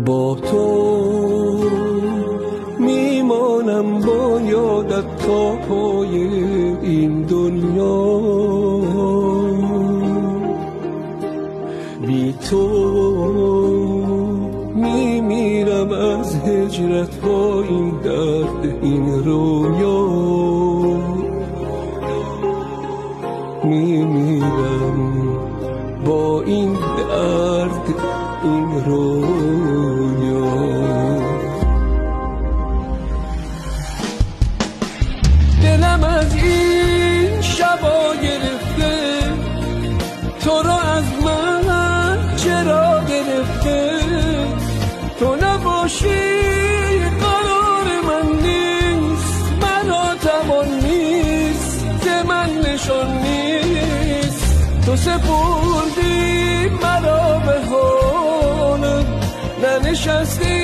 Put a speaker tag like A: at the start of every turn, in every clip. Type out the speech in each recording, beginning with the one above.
A: با تو میمانم با یادت تا پای این دنیا، بی تو میمیرم از هجرت با این درد این رویا، میمیرم با این درد این رویا. دلم از این شبا گرفته، تو رو از من چرا گرفته، تو نباشی قرار من نیست، مرا توان نیست، ز من نشان نیست، تو سپردی مرا به حالم، ننشستی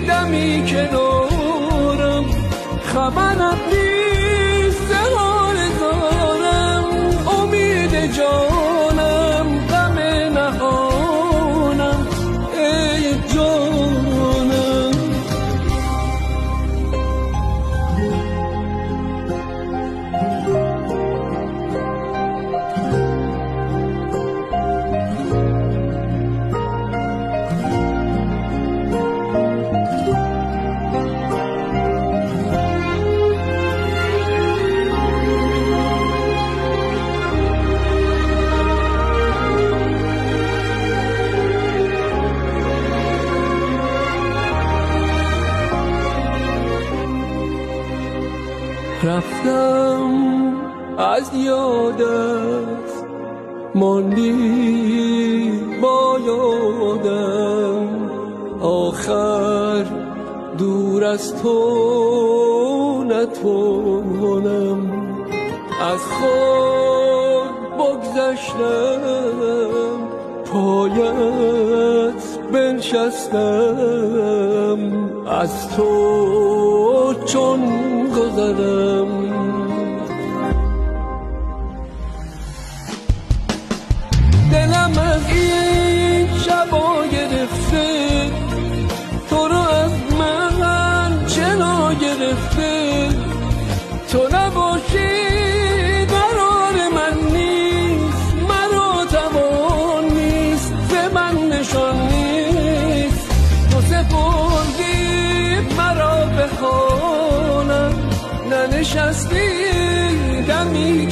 A: دمی کنارم، خبرت نیست ز حال زارم، امید جانم غم نهانم ای جانم. رفتم از یادت، ماندی با یادم، آخر دور از تو نتوانم، از خود بگذشتم، پایت بنشستم، از تو چون گذرم. دلم از این شبا گرفته، تو رو از من چرا گرفته، تو نباشی قرار من نیست، مرا توان نیست، ز من نشان نیست، تو سپردی مرا به حالم، ننشستی دمی